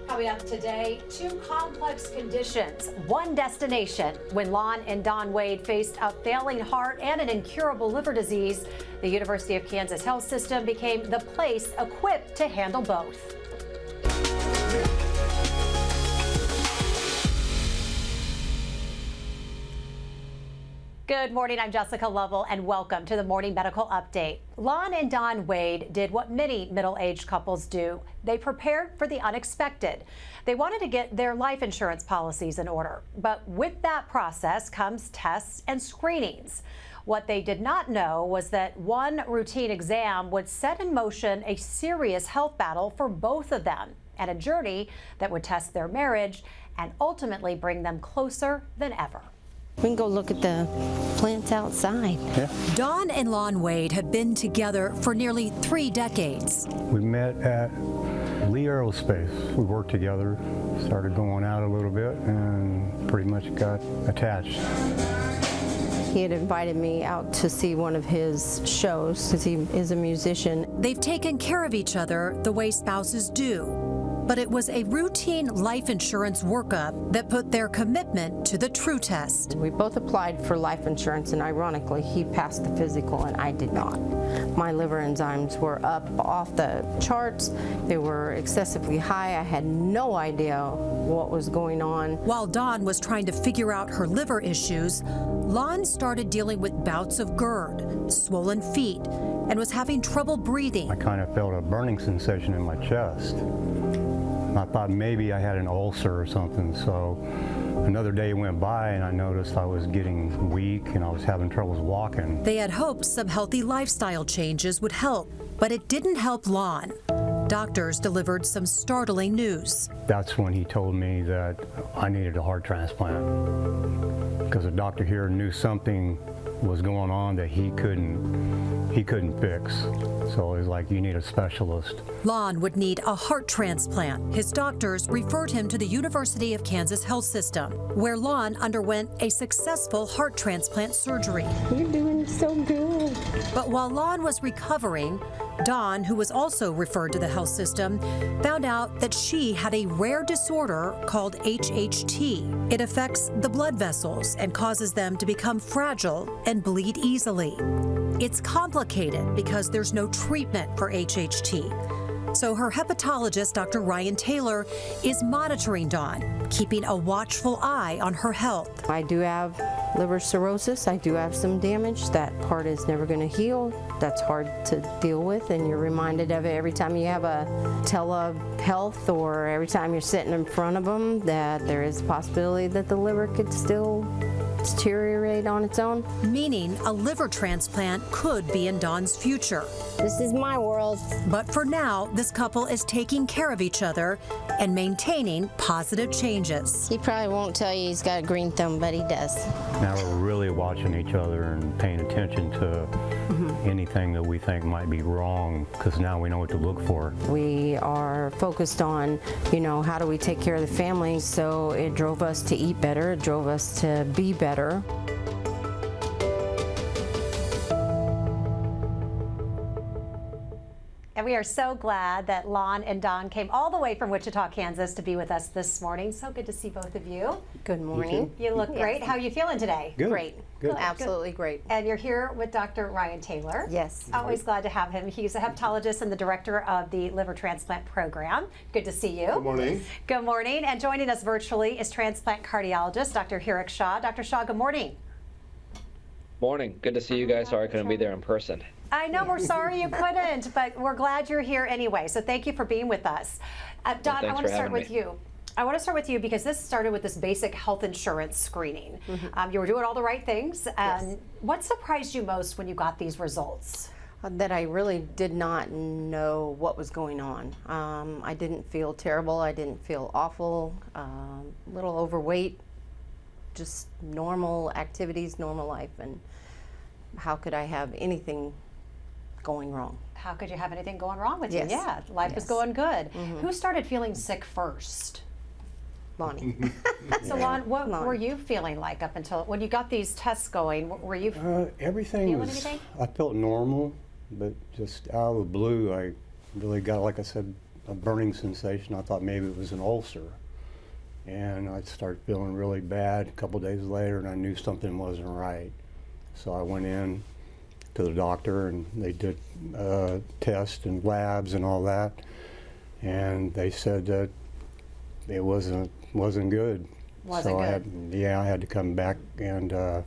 Coming up today, two complex conditions, one destination. When Lon and Don Wade faced a failing heart and an incurable liver disease, the University of Kansas health system became the place equipped to handle both. Good morning, I'm Jessica Lovell, and welcome to the Morning Medical Update. Lon and Don Wade did what many middle-aged couples do. They prepared for the unexpected. They wanted to get their life insurance policies in order, but with that process comes tests and screenings. What they did not know was that one routine exam would set in motion a serious health battle for both of them, and a journey that would test their marriage and ultimately bring them closer than ever. We can go look at the plants outside. Yeah. Don and Lon Wade have been together for nearly 3 decades. We met at Lee Aerospace. We worked together, started going out a little bit, and pretty much got attached. He had invited me out to see one of his shows because he is a musician. They've taken care of each other the way spouses do. But it was a routine life insurance workup that put their commitment to the true test. We both applied for life insurance, and ironically, he passed the physical and I did not. My liver enzymes were up off the charts. They were excessively high. I had no idea what was going on. While Dawn was trying to figure out her liver issues, Lon started dealing with bouts of GERD, swollen feet, and was having trouble breathing. I kind of felt a burning sensation in my chest. I thought maybe I had an ulcer or something, so another day went by and I noticed I was getting weak and I was having troubles walking. They had hoped some healthy lifestyle changes would help, but it didn't help Lon. Doctors delivered some startling news. That's when he told me that I needed a heart transplant because the doctor here knew something was going on that he couldn't fix. So it was like, you need a specialist. Lon would need a heart transplant. His doctors referred him to the University of Kansas health system, where Lon underwent a successful heart transplant surgery. You're doing so good. But while Lon was recovering, Dawn, who was also referred to the health system, found out that she had a rare disorder called HHT. It affects the blood vessels and causes them to become fragile and bleed easily. It's complicated because there's no treatment for HHT. So her hepatologist, Dr. Ryan Taylor, is monitoring Dawn, keeping a watchful eye on her health. I do have liver cirrhosis. I do have some damage. That part is never going to heal. That's hard to deal with, and you're reminded of it every time you have a telehealth or every time you're sitting in front of them, that there is a possibility that the liver could still deteriorate on its own. Meaning a liver transplant could be in Dawn's future. This is my world. But for now, this couple is taking care of each other and maintaining positive changes. He probably won't tell you he's got a green thumb, but he does. Now we're really watching each other and paying attention to anything that we think might be wrong, because now we know what to look for. We are focused on, how do we take care of the family, so it drove us to eat better, it drove us to be better. And we are so glad that Lon and Don came all the way from Wichita, Kansas to be with us this morning. So good to see both of you. Good morning. You look great. How are you feeling today? Good. Great. Good. Absolutely great. And you're here with Dr. Ryan Taylor. Yes. Always glad to have him. He's a hepatologist and the director of the liver transplant program. Good to see you. Good morning. Good morning. And joining us virtually is transplant cardiologist Dr. Hirak Shah. Dr. Shah, good morning. Morning. Good to see you guys. Sorry I couldn't be there in person. I know, we're sorry you couldn't, but we're glad you're here anyway. So thank you for being with us. Don, I want to start with you. I want to start with you because this started with this basic health insurance screening. You were doing all the right things. Yes. What surprised you most when you got these results? That I really did not know what was going on. I didn't feel terrible. I didn't feel awful. A little overweight. Just normal activities, normal life. And how could I have anything going wrong? How could you have anything going wrong with Yes. you? Yeah, life was going good. Who started feeling sick first? Lonnie. So, Lon, what were you feeling like up until when you got these tests going? Were you Everything feeling was, anything? I felt normal, but just out of the blue, I really got, like I said, a burning sensation. I thought maybe it was an ulcer. And I started feeling really bad a couple days later, and I knew something wasn't right. So I went in to the doctor, and they did tests and labs and all that. And they said that it wasn't good. Wasn't good. I had to come back and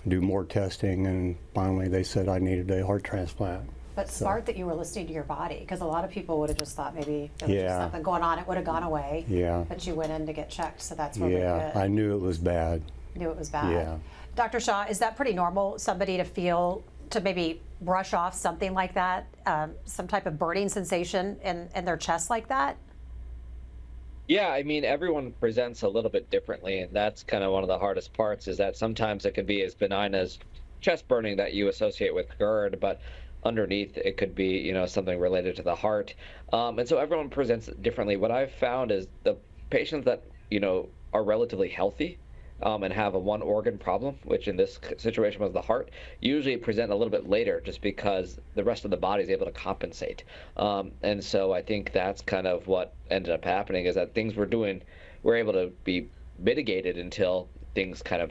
do more testing, and finally they said I needed a heart transplant. But smart that you were listening to your body, because a lot of people would have just thought maybe there was just Yeah. something going on. It would have gone away. Yeah. But you went in to get checked, so that's really Yeah, good. I knew it was bad. Knew it was bad. Yeah. Dr. Shaw, is that pretty normal, somebody to maybe brush off something like that, some type of burning sensation in their chest like that? Yeah, I mean, everyone presents a little bit differently, and that's kind of one of the hardest parts, is that sometimes it can be as benign as chest burning that you associate with GERD, but underneath it could be, something related to the heart. And so everyone presents differently. What I've found is the patients that, are relatively healthy, and have a one organ problem, which in this situation was the heart, usually present a little bit later just because the rest of the body is able to compensate. And so I think that's kind of what ended up happening, is that things were able to be mitigated until things kind of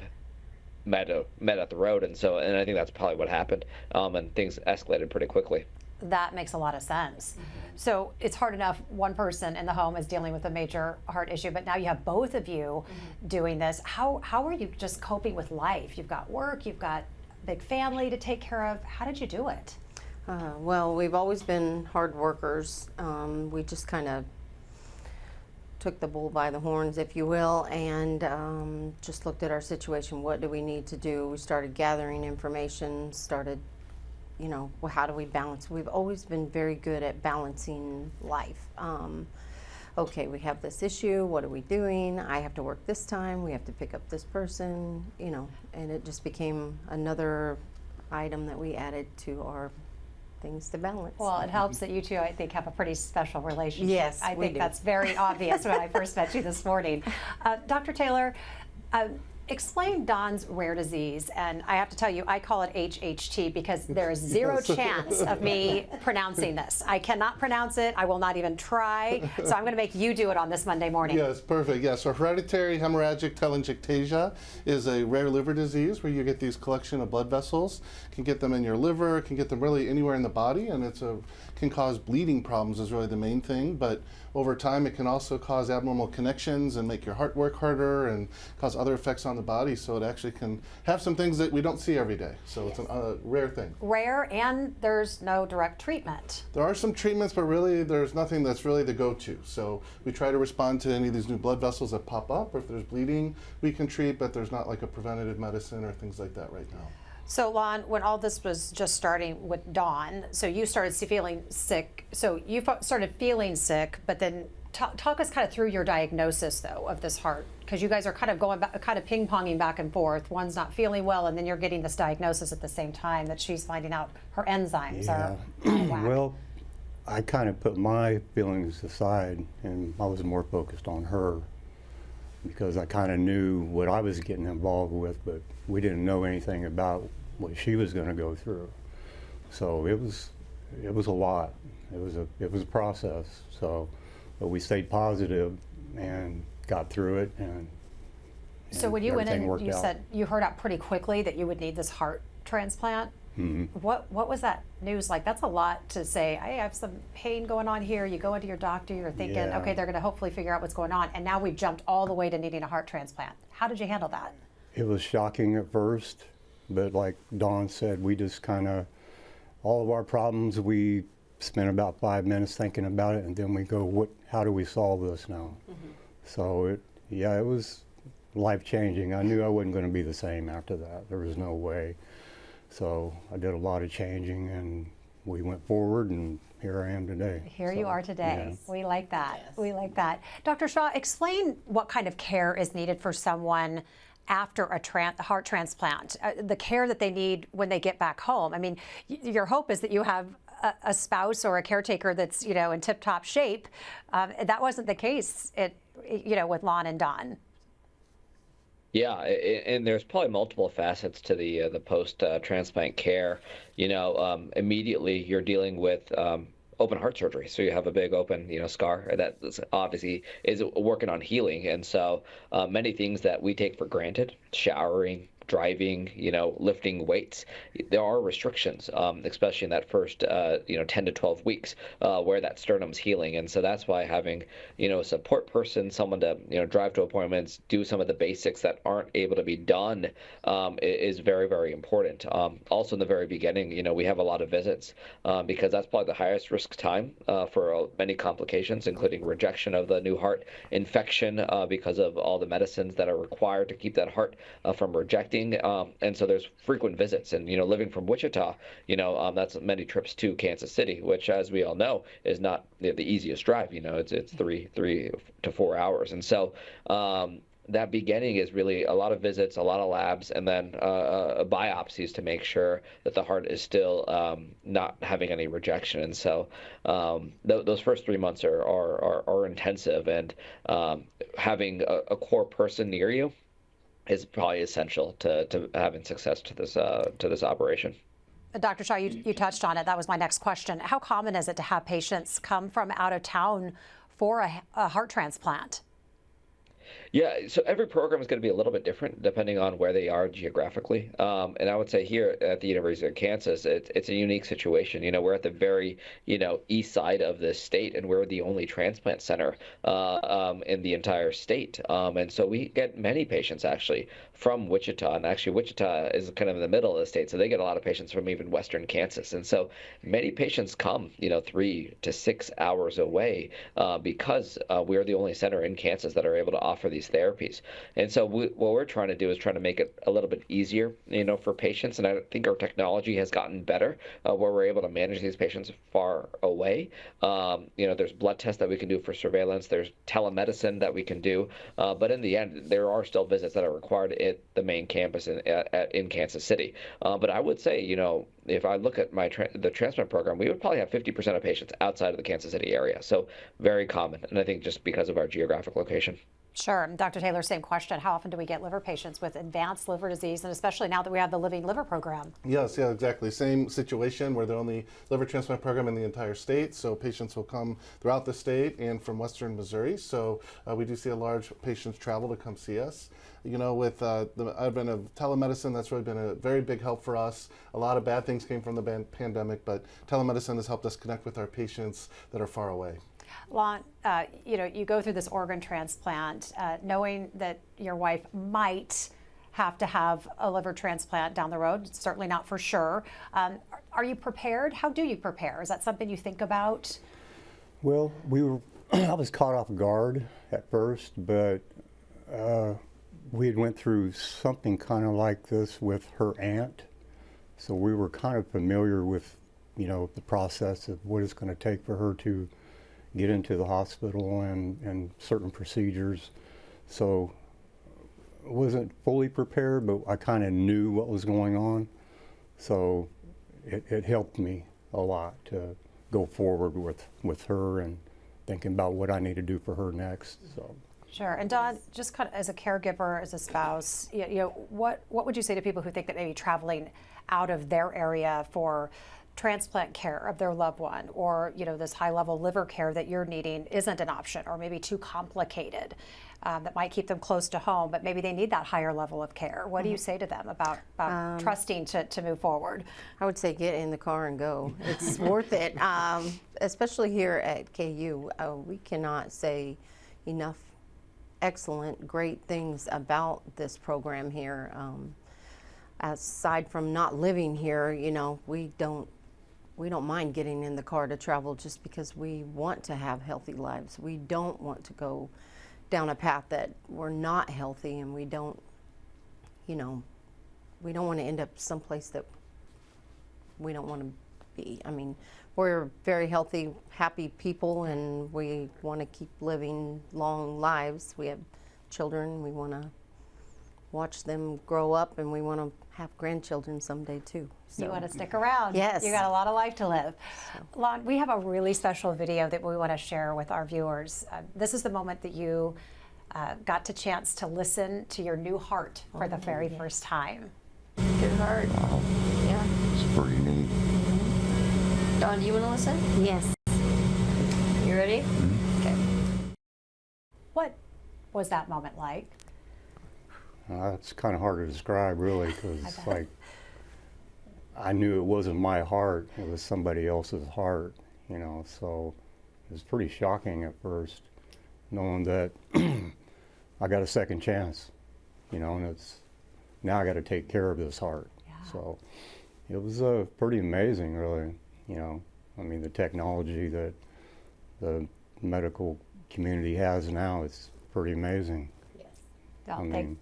met at the road. And I think that's probably what happened. And things escalated pretty quickly. That makes a lot of sense. So it's hard enough one person in the home is dealing with a major heart issue, but now you have both of you doing this. How are you just coping with life? You've got work, you've got a big family to take care of. How did you do it? Well, we've always been hard workers. We just kind of took the bull by the horns, if you will, and just looked at our situation. What do we need to do? We started gathering information, well, how do we balance? We've always been very good at balancing life. Okay, we have this issue, what are we doing? I have to work this time, we have to pick up this person, and it just became another item that we added to our things to balance. Well, it helps that you two, I think, have a pretty special relationship. Yes, I we think do. that's very obvious when I first met you this morning. Dr. Taylor, explain Don's rare disease, and I have to tell you, I call it HHT because there is zero chance of me pronouncing this. I cannot pronounce it. I will not even try. So I'm going to make you do it on this Monday morning. Yes, perfect. Yes, so hereditary hemorrhagic telangiectasia is a rare liver disease where you get these collection of blood vessels. Can get them in your liver, can get them really anywhere in the body, and can cause bleeding problems is really the main thing. But over time, it can also cause abnormal connections and make your heart work harder and cause other effects on the body. So it actually can have some things that we don't see every day. So it's a rare thing. Rare, and there's no direct treatment. There are some treatments, but really there's nothing that's really the go-to. So we try to respond to any of these new blood vessels that pop up, or if there's bleeding, we can treat, but there's not like a preventative medicine or things like that right now. So, Lon, when all this was just starting with Dawn, so you started feeling sick. So you started feeling sick, but then talk us kind of through your diagnosis, though, of this heart, because you guys are kind of going back, kind of ping-ponging back and forth. One's not feeling well, and then you're getting this diagnosis at the same time that she's finding out her enzymes are out of whack. Well, I kind of put my feelings aside, and I was more focused on her because I kind of knew what I was getting involved with, but we didn't know anything about what she was going to go through. So it was a lot. It was a process. So, but we stayed positive and got through it. And So when you went everything in, worked you out. said you heard out pretty quickly that you would need this heart transplant. What was that news like? That's a lot to say. I have some pain going on here. You go into your doctor, you're thinking, Yeah. okay, they're going to hopefully figure out what's going on. And now we've jumped all the way to needing a heart transplant. How did you handle that? It was shocking at first, but like Dawn said, we just kind of, all of our problems, we spent about 5 minutes thinking about it, and then we go, how do we solve this now? So it was life-changing. I knew I wasn't going to be the same after that. There was no way. So I did a lot of changing, and we went forward, and here I am today. Here you are today. yeah. We like that. We like that. Dr. Shaw, explain what kind of care is needed for someone after a heart transplant, the care that they need when they get back home. I mean, your hope is that you have a spouse or a caretaker that's, in tip-top shape. That wasn't the case, with Lon and Don. Yeah, and there's probably multiple facets to the post transplant care. Immediately you're dealing with open heart surgery. So you have a big open, scar that obviously is working on healing. And so many things that we take for granted, showering, driving, lifting weights, there are restrictions, especially in that first, 10 to 12 weeks where that sternum's healing. And so that's why having, a support person, someone to, drive to appointments, do some of the basics that aren't able to be done is very, very important. Also in the very beginning, we have a lot of visits because that's probably the highest risk time for many complications, including rejection of the new heart, infection because of all the medicines that are required to keep that heart from rejecting. And so there's frequent visits, and living from Wichita, that's many trips to Kansas City, which, as we all know, is not the easiest drive. It's 3 to 4 hours, and so that beginning is really a lot of visits, a lot of labs, and then biopsies to make sure that the heart is still not having any rejection. And so those first 3 months are intensive, and having a core person near you is probably essential to having success to this operation. Dr. Shaw, you touched on it. That was my next question. How common is it to have patients come from out of town for a heart transplant? Yeah, so every program is going to be a little bit different depending on where they are geographically. And I would say here at the University of Kansas, it's a unique situation. We're at the very, east side of this state, and we're the only transplant center in the entire state. And so we get many patients actually from Wichita, and actually Wichita is kind of in the middle of the state, so they get a lot of patients from even western Kansas. And so many patients come, 3 to 6 hours away because we're the only center in Kansas that are able to offer these therapies. And so what we're trying to do is trying to make it a little bit easier, for patients. And I think our technology has gotten better where we're able to manage these patients far away. There's blood tests that we can do for surveillance. There's telemedicine that we can do. But in the end, there are still visits that are required at the main campus in Kansas City. But I would say, if I look at the transplant program, we would probably have 50% of patients outside of the Kansas City area. So very common. And I think just because of our geographic location. Sure. Dr. Taylor, same question. How often do we get liver patients with advanced liver disease, and especially now that we have the Living Liver program? Yes, yeah, exactly. Same situation. We're the only liver transplant program in the entire state, so patients will come throughout the state and from western Missouri. So we do see a large patients travel to come see us. With the advent of telemedicine, that's really been a very big help for us. A lot of bad things came from the pandemic, but telemedicine has helped us connect with our patients that are far away. Lon, you go through this organ transplant, knowing that your wife might have to have a liver transplant down the road, certainly not for sure. Are you prepared? How do you prepare? Is that something you think about? Well, I was caught off guard at first, but we had went through something kind of like this with her aunt. So we were kind of familiar with, the process of what it's going to take for her to get into the hospital and certain procedures. So I wasn't fully prepared, but I kind of knew what was going on. So it helped me a lot to go forward with her and thinking about what I need to do for her next. So. Sure. And Dawn, just kind of as a caregiver, as a spouse, what would you say to people who think that maybe traveling out of their area for transplant care of their loved one, or this high-level liver care that you're needing isn't an option, or maybe too complicated, that might keep them close to home, but maybe they need that higher level of care? What do you say to them about trusting to move forward? I would say get in the car and go. It's worth it, especially here at KU. We cannot say enough excellent, great things about this program here. Aside from not living here, we don't mind getting in the car to travel just because we want to have healthy lives. We don't want to go down a path that we're not healthy, and we don't want to end up someplace that we don't want to be. I mean, we're very healthy, happy people, and we want to keep living long lives. We have children. We want to watch them grow up, and we want to have grandchildren someday too. So. You want to stick around. Yes. You got a lot of life to live. Lon, we have a really special video that we want to share with our viewers. This is the moment that you got the chance to listen to your new heart for the very first time. Good heart. Wow. Yeah. It's pretty neat. Dawn, do you want to listen? Yes. You ready? Okay. What was that moment like? It's kind of hard to describe, really, because it's bet. like I knew it wasn't my heart; it was somebody else's heart, you know. So it was pretty shocking at first, knowing that I got a second chance, you know, and it's now I got to take care of this heart. Yeah. So it was pretty amazing, really. You know, I mean, the technology that the medical community has now, it's pretty amazing. Yes. I mean,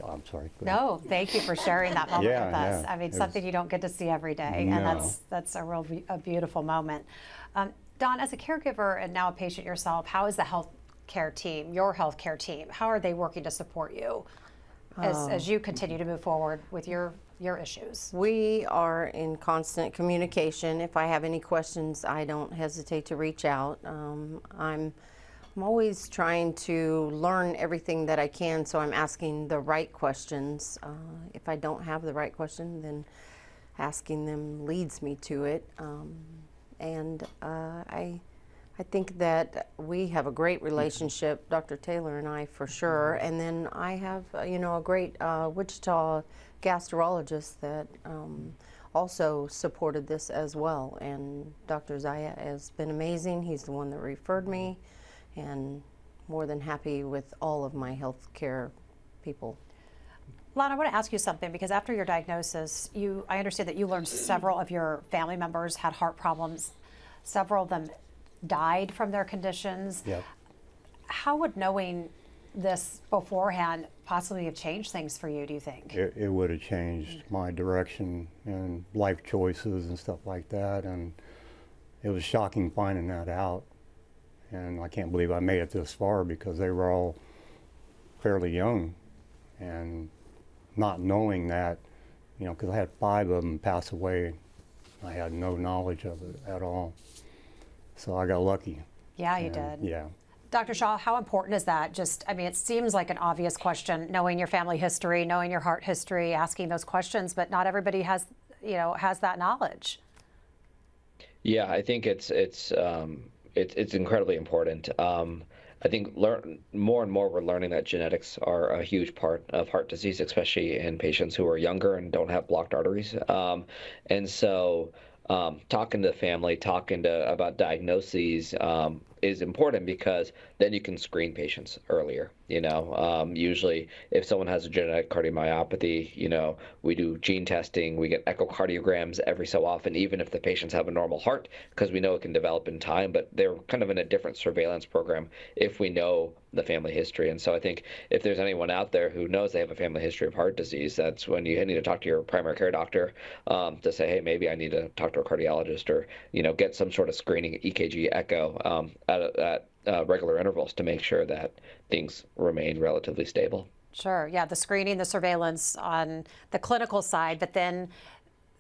I'm sorry. go ahead. No, thank you for sharing that moment Yeah, with us. yeah. I mean, It something was- you don't get to see every day, and No. that's a real a beautiful moment. Dawn, as a caregiver and now a patient yourself, how is the healthcare team, your healthcare team, how are they working to support you as you continue to move forward with your issues? We are in constant communication. If I have any questions, I don't hesitate to reach out. I'm always trying to learn everything that I can, so I'm asking the right questions. If I don't have the right question, then asking them leads me to it. I think that we have a great relationship, Dr. Taylor and I, for sure. And then I have, you know, a great Wichita gastrologist that also supported this as well. And Dr. Zaya has been amazing. He's the one that referred me, and more than happy with all of my health care people. Lon, I want to ask you something, because after your diagnosis, I understand that you learned several of your family members had heart problems. Several of them died from their conditions. Yep. How would knowing this beforehand possibly have changed things for you, do you think? It would have changed my direction and life choices and stuff like that, and it was shocking finding that out. And I can't believe I made it this far, because they were all fairly young, and not knowing that, you know, because I had 5 of them pass away, I had no knowledge of it at all. So I got lucky. Yeah, you And, did. Yeah. Dr. Shaw, how important is that? Just, I mean, it seems like an obvious question, knowing your family history, knowing your heart history, asking those questions, but not everybody has, you know, has that knowledge. Yeah, I think it's incredibly important. I think more and more we're learning that genetics are a huge part of heart disease, especially in patients who are younger and don't have blocked arteries. And so talking to the family, about diagnoses is important, because then you can screen patients earlier. You know, usually if someone has a genetic cardiomyopathy, you know, we do gene testing, we get echocardiograms every so often, even if the patients have a normal heart, because we know it can develop in time, but they're kind of in a different surveillance program if we know the family history. And so I think if there's anyone out there who knows they have a family history of heart disease, that's when you need to talk to your primary care doctor to say, hey, maybe I need to talk to a cardiologist, or, you know, get some sort of screening, EKG, echo at regular intervals to make sure that things remain relatively stable. Sure, yeah, the screening, the surveillance on the clinical side, but then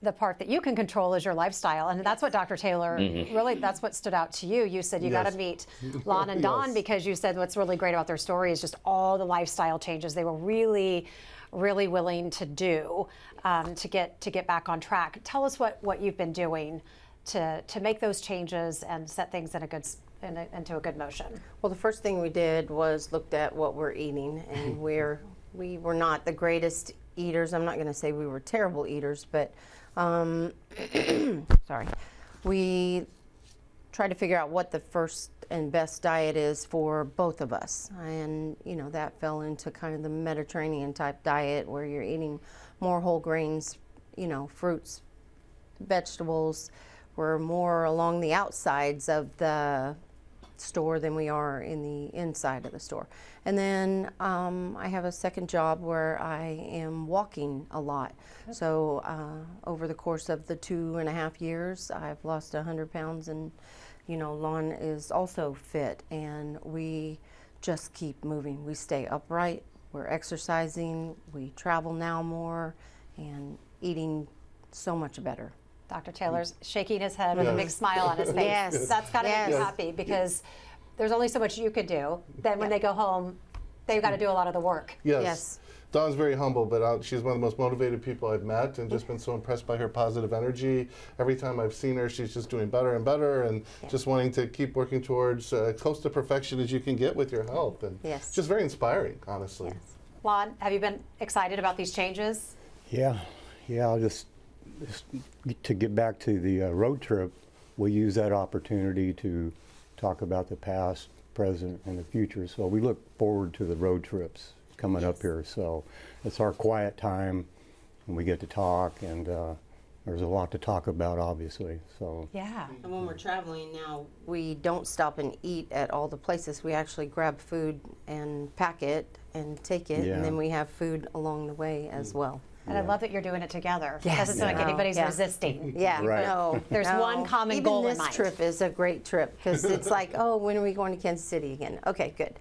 the part that you can control is your lifestyle. And that's what Dr. Taylor, really, that's what stood out to you. You said you got to meet Lon and Dawn, Yes. because you said what's really great about their story is just all the lifestyle changes they were really willing to do to get back on track. Tell us what you've been doing to make those changes and set things in into a good motion. Well, the first thing we did was looked at what we're eating, and we were not the greatest eaters. I'm not going to say we were terrible eaters, but sorry. We tried to figure out what the first and best diet is for both of us, and you know, that fell into kind of the Mediterranean type diet, where you're eating more whole grains, you know, fruits, vegetables. We're more along the outsides of the store than we are in the inside of the store. And then I have a second job where I am walking a lot. So over the course of the 2.5 years, I've lost 100 pounds, and you know, Lon is also fit, and we just keep moving. We stay upright, we're exercising, we travel now more, and eating so much better. Dr. Taylor's shaking his head with a big smile on his face. Yes. That's got to make you Yes. happy, because there's only so much you could do. Then when they go home, they've got to do a lot of the work. Yes. Yes. Dawn's very humble, but she's one of the most motivated people I've met, and just been so impressed by her positive energy. Every time I've seen her, she's just doing better and better, and just wanting to keep working towards close to perfection as you can get with your health. And just very inspiring, honestly. Lon, have you been excited about these changes? Yeah, I'll just to get back to the road trip, we use that opportunity to talk about the past, present, and the future. So we look forward to the road trips coming up here. So it's our quiet time, and we get to talk, and there's a lot to talk about, obviously. So And when we're traveling now, we don't stop and eat at all the places. We actually grab food and pack it and take it, and then we have food along the way as well. And I love that you're doing it together. It doesn't sound like anybody's resisting. Right. No. There's one common goal in Even mind. this trip is a great trip, because it's like, oh, when are we going to Kansas City again? Okay, good.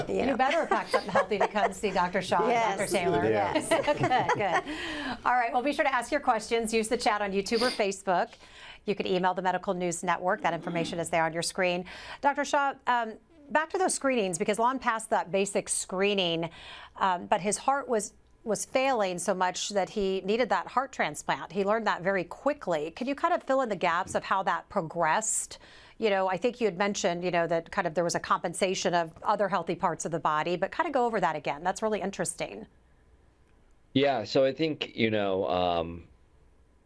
You better have packed something healthy to come see Dr. Shaw and Dr. Taylor. Yes. Good. All right, well, be sure to ask your questions. Use the chat on YouTube or Facebook. You can email the Medical News Network. That information is there on your screen. Dr. Shaw, back to those screenings, because Lon passed that basic screening, but his heart was failing so much that he needed that heart transplant. He learned that very quickly. Can you kind of fill in the gaps of how that progressed? You know, I think you had mentioned, that kind of there was a compensation of other healthy parts of the body, but kind of go over that again. That's really interesting. Yeah, so I think,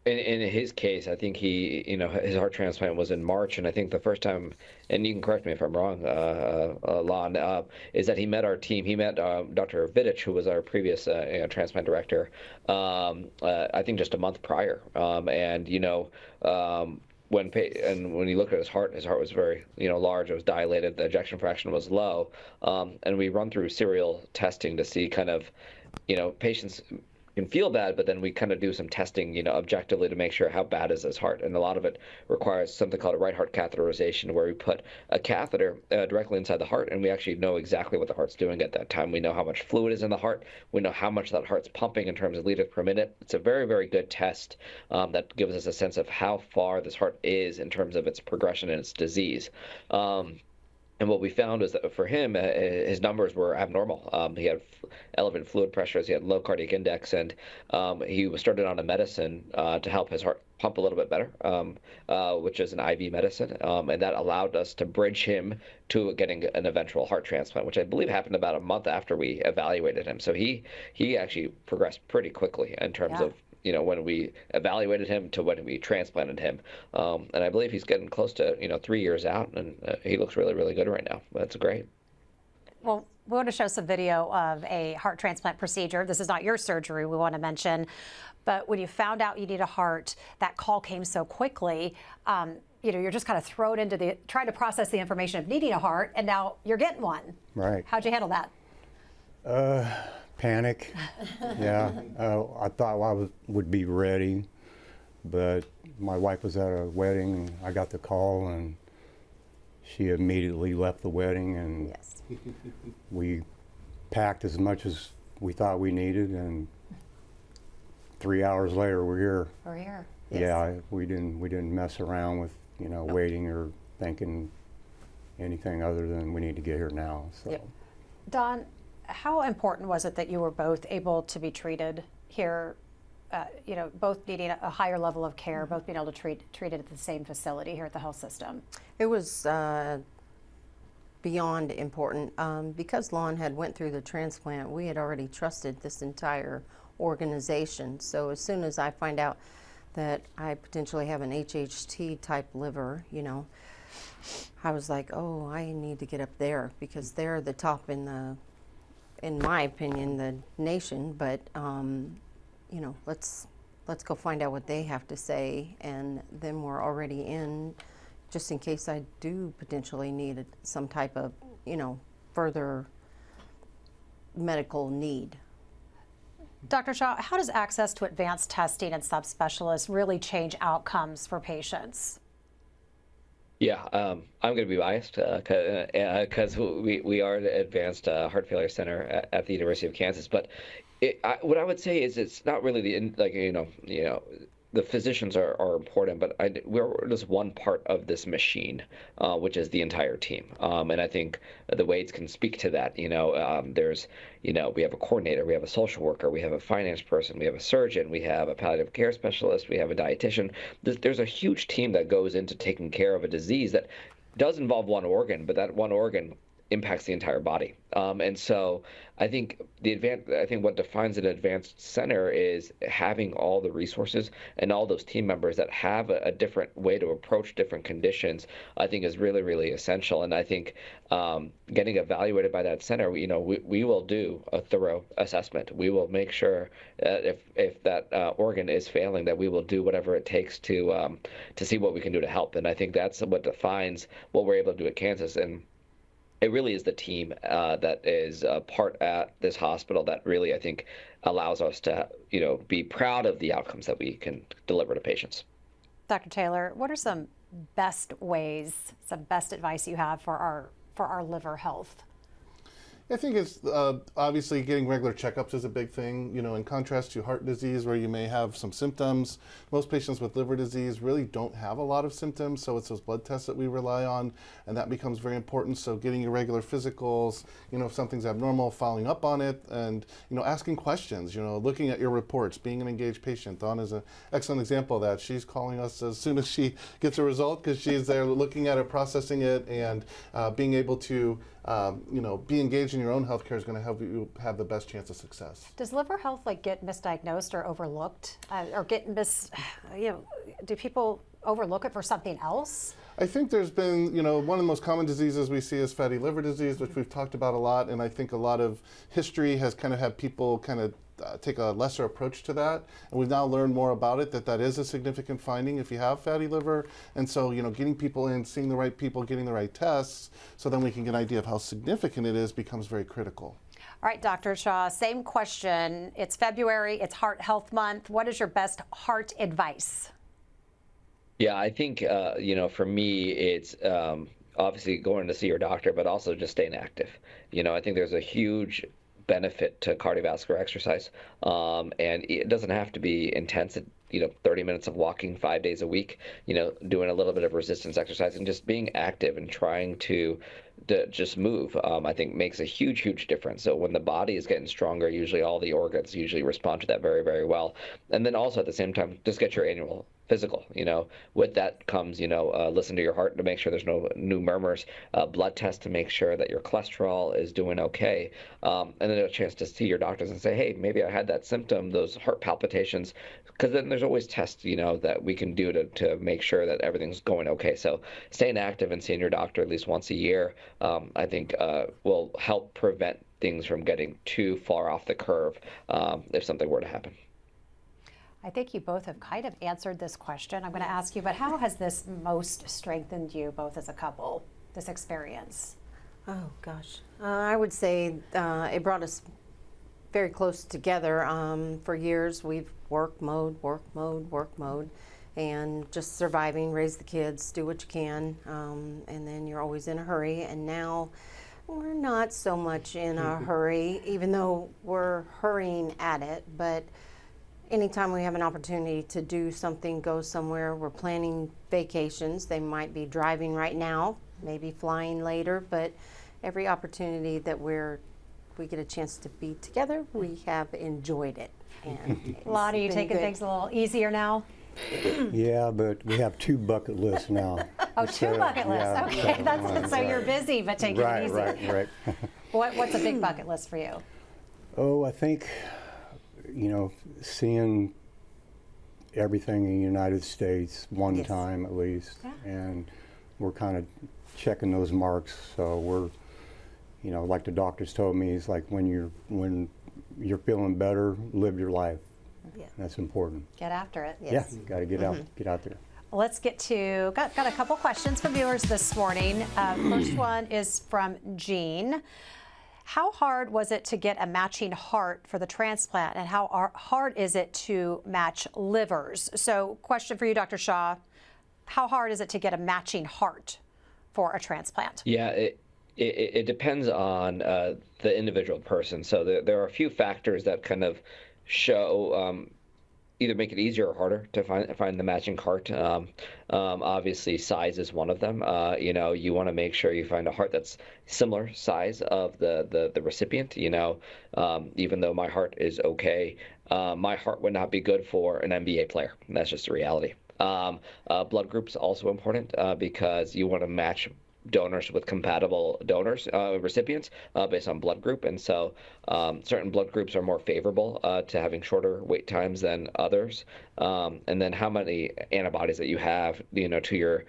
in his case, I think his heart transplant was in March, and I think the first time, and you can correct me if I'm wrong, Lon, is that he met our team. He met Dr. Vidich, who was our previous transplant director, I think just a month prior. When you look at his heart was very, large. It was dilated. The ejection fraction was low, and we run through serial testing to see kind of, patients can feel bad, but then we kind of do some testing, objectively to make sure how bad is his heart. And a lot of it requires something called a right heart catheterization, where we put a catheter directly inside the heart, and we actually know exactly what the heart's doing at that time. We know how much fluid is in the heart. We know how much that heart's pumping in terms of liters per minute. It's a very, very good test that gives us a sense of how far this heart is in terms of its progression and its disease. And what we found was that for him, his numbers were abnormal. He had elevated fluid pressures, he had low cardiac index, and he was started on a medicine to help his heart pump a little bit better, which is an IV medicine. And that allowed us to bridge him to getting an eventual heart transplant, which I believe happened about a month after we evaluated him. So he actually progressed pretty quickly in terms of when we evaluated him to when we transplanted him. And I believe he's getting close to, 3 years out, and he looks really, really good right now. That's great. Well, we want to show some video of a heart transplant procedure. This is not your surgery, we want to mention. But when you found out you need a heart, that call came so quickly. You're just kind of thrown into trying to process the information of needing a heart, and now you're getting one. Right. How'd you handle that? Panic. Yeah. I thought I would be ready, but my wife was at a wedding, and I got the call, and she immediately left the wedding, and we packed as much as we thought we needed, and 3 hours later we're here. We're here. Yeah, we didn't mess around with waiting or thinking anything other than we need to get here now. So. Dawn, how important was it that you were both able to be treated here, both needing a higher level of care, both being able to treat it at the same facility here at the health system? It was beyond important. Because Lon had went through the transplant, we had already trusted this entire organization. So as soon as I find out that I potentially have an HHT type liver, I was like, oh, I need to get up there, because they're the top in my opinion, the nation. But let's go find out what they have to say, and then we're already in, just in case I do potentially need some type of further medical need. Dr. Shaw, how does access to advanced testing and subspecialists really change outcomes for patients? Yeah, I'm going to be biased because we are the Advanced Heart Failure Center at the University of Kansas. But what I would say is it's not really the physicians are important, but we're just one part of this machine, which is the entire team. And I think the Wades can speak to that. There's, we have a coordinator, we have a social worker, we have a finance person, we have a surgeon, we have a palliative care specialist, we have a dietitian. There's a huge team that goes into taking care of a disease that does involve one organ, but that one organ impacts the entire body. And so I think what defines an advanced center is having all the resources and all those team members that have a different way to approach different conditions, I think is really, really essential. And I think getting evaluated by that center, we will do a thorough assessment. We will make sure that if that organ is failing, that we will do whatever it takes to see what we can do to help. And I think that's what defines what we're able to do at Kansas. And it really is the team that is part at this hospital that really, I think, allows us to, be proud of the outcomes that we can deliver to patients. Dr. Taylor, what are some best ways, some best advice you have for our liver health? I think it's obviously getting regular checkups is a big thing. In contrast to heart disease, where you may have some symptoms, most patients with liver disease really don't have a lot of symptoms, so it's those blood tests that we rely on, and that becomes very important. So getting your regular physicals, if something's abnormal, following up on it, and asking questions, looking at your reports, being an engaged patient. Dawn is an excellent example of that. She's calling us as soon as she gets a result because she's there looking at it, processing it, and being able to be engaged in your own healthcare is going to help you have the best chance of success. Does liver health get misdiagnosed or overlooked, or do people overlook it for something else? I think there's been, one of the most common diseases we see is fatty liver disease, which we've talked about a lot, and I think a lot of history has kind of had people kind of take a lesser approach to that, and we've now learned more about it, that is a significant finding if you have fatty liver. And so getting people in, seeing the right people, getting the right tests, so then we can get an idea of how significant it is, becomes very critical. All right, Dr. Shaw, same question. It's February, it's Heart Health Month. What is your best heart advice? Yeah, I think for me it's obviously going to see your doctor, but also just staying active. I think there's a huge benefit to cardiovascular exercise, and it doesn't have to be intense. 30 minutes of walking 5 days a week, doing a little bit of resistance exercise and just being active and trying to just move, I think makes a huge, huge difference. So when the body is getting stronger, usually all the organs usually respond to that very, very well. And then also at the same time, just get your annual physical. With that comes, listen to your heart to make sure there's no new murmurs, blood test to make sure that your cholesterol is doing okay, and then a chance to see your doctors and say, hey, maybe I had that symptom, those heart palpitations, because then there's always tests, that we can do to make sure that everything's going okay. So staying active and seeing your doctor at least once a year, I think will help prevent things from getting too far off the curve if something were to happen. I think you both have kind of answered this question. I'm going to ask you, but how has this most strengthened you both as a couple, this experience? Oh, gosh. I would say it brought us very close together. For years, we've work mode, and just surviving, raise the kids, do what you can, and then you're always in a hurry. And now we're not so much in a hurry, even though we're hurrying at it, but anytime we have an opportunity to do something, go somewhere, we're planning vacations. They might be driving right now, maybe flying later, but every opportunity that we get a chance to be together, we have enjoyed it. And Lon, are you taking things a little easier now? Yeah, but we have 2 bucket lists now. Oh, 2 bucket lists. Yeah, Okay, that's so you're busy, but taking it easy. Right. What's a big bucket list for you? Oh, I think, seeing everything in the United States one time at least, and we're kind of checking those marks. So we're, like the doctors told me, it's like when you're feeling better, live your life. Yeah. That's important. Get after it. Yes. Yeah, you got to get out there. Let's get to, got a couple questions from viewers this morning. First one is from Jean. How hard was it to get a matching heart for the transplant, and how hard is it to match livers? So question for you, Dr. Shaw, how hard is it to get a matching heart for a transplant? Yeah, it depends on the individual person. So there are a few factors that kind of show either make it easier or harder to find the matching heart. Obviously, size is one of them. You want to make sure you find a heart that's similar size of the recipient. Even though my heart is okay, my heart would not be good for an NBA player. That's just a reality. Blood groups also important because you want to match donors with compatible recipients based on blood group, and so certain blood groups are more favorable to having shorter wait times than others. And then how many antibodies that you have, to your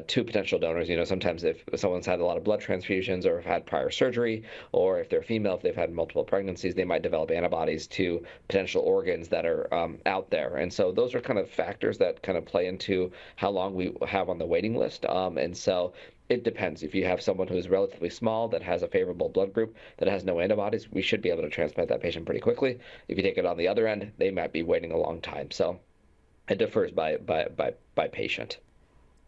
two potential donors. Sometimes if someone's had a lot of blood transfusions or have had prior surgery, or if they're female, if they've had multiple pregnancies, they might develop antibodies to potential organs that are out there. And so those are kind of factors that kind of play into how long we have on the waiting list. And so it depends. If you have someone who's relatively small that has a favorable blood group that has no antibodies, we should be able to transplant that patient pretty quickly. If you take it on the other end, they might be waiting a long time. So it differs by patient.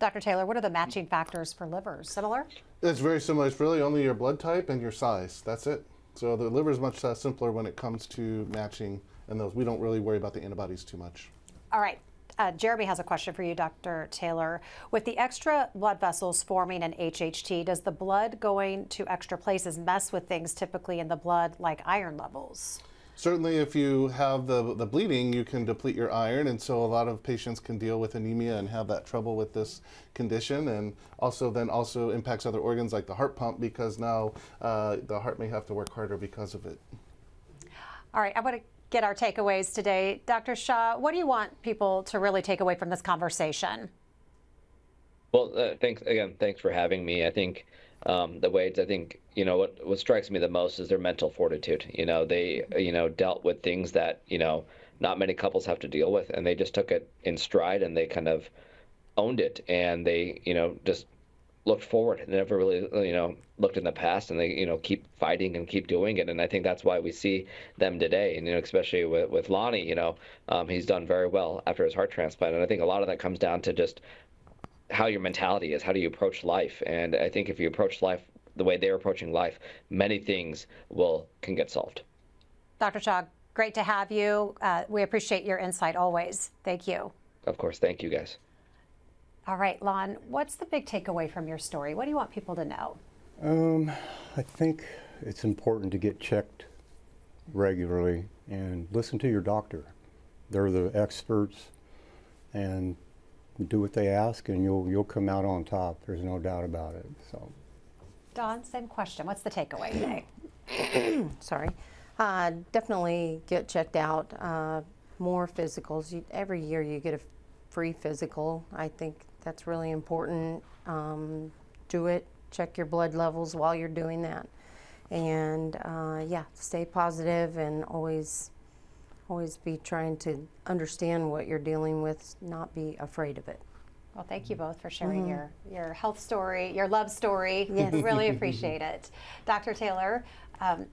Dr. Taylor, what are the matching factors for livers? Similar? It's very similar. It's really only your blood type and your size. That's it. So the liver is much simpler when it comes to matching, and those we don't really worry about the antibodies too much. All right. Jeremy has a question for you, Dr. Taylor. With the extra blood vessels forming an HHT, does the blood going to extra places mess with things typically in the blood, like iron levels? Certainly, if you have the bleeding, you can deplete your iron, and so a lot of patients can deal with anemia and have that trouble with this condition, and also impacts other organs like the heart pump, because now the heart may have to work harder because of it. All right, I want to get our takeaways today. Dr. Shah, what do you want people to really take away from this conversation? Well, thanks for having me. I think the Wades, what strikes me the most is their mental fortitude. They, dealt with things that, not many couples have to deal with, and they just took it in stride and they kind of owned it, and they, just looked forward and never really, looked in the past, and they, keep fighting and keep doing it. And I think that's why we see them today. And, especially with Lonnie, he's done very well after his heart transplant. And I think a lot of that comes down to just how your mentality is. How do you approach life? And I think if you approach life the way they're approaching life, many things can get solved. Dr. Shah, great to have you. We appreciate your insight always. Thank you. Of course. Thank you, guys. All right, Lon, what's the big takeaway from your story? What do you want people to know? I think it's important to get checked regularly and listen to your doctor. They're the experts, and do what they ask, and you'll come out on top. There's no doubt about it. So, Dawn, same question. What's the takeaway today? Sorry. Definitely get checked out. More physicals. Every year you get a free physical. I think that's really important. Do it. Check your blood levels while you're doing that. And stay positive and always be trying to understand what you're dealing with, not be afraid of it. Well, thank you both for sharing your health story, your love story. Yes. We really appreciate it. Dr. Taylor,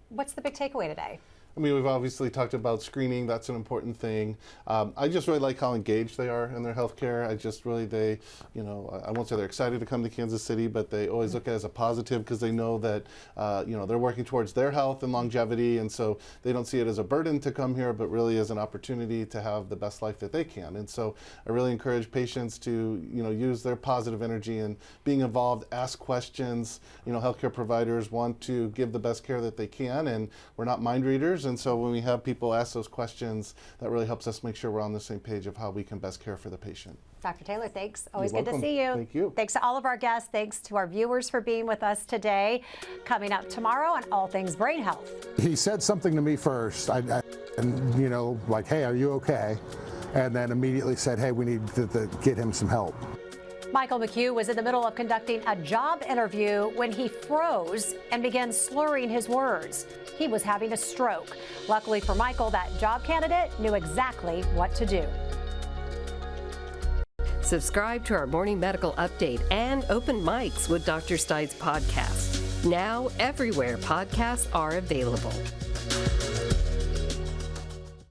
what's the big takeaway today? I mean, we've obviously talked about screening. That's an important thing. I just really like how engaged they are in their healthcare. I won't say they're excited to come to Kansas City, but they always look at it as a positive because they know that, they're working towards their health and longevity, and so they don't see it as a burden to come here, but really as an opportunity to have the best life that they can. And so I really encourage patients to, use their positive energy and being involved, ask questions. Healthcare providers want to give the best care that they can, and we're not mind readers. And so when we have people ask those questions, that really helps us make sure we're on the same page of how we can best care for the patient. Dr. Taylor, thanks. Always You're good welcome. to see you. Thank you. Thanks to all of our guests. Thanks to our viewers for being with us today. Coming up tomorrow on All Things Brain Health. He said something to me first, like, hey, are you okay? And then immediately said, hey, we need to get him some help. Michael McHugh was in the middle of conducting a job interview when he froze and began slurring his words. He was having a stroke. Luckily for Michael, that job candidate knew exactly what to do. Subscribe to our morning medical update and Open Mics with Dr. Stites podcast. Now everywhere podcasts are available.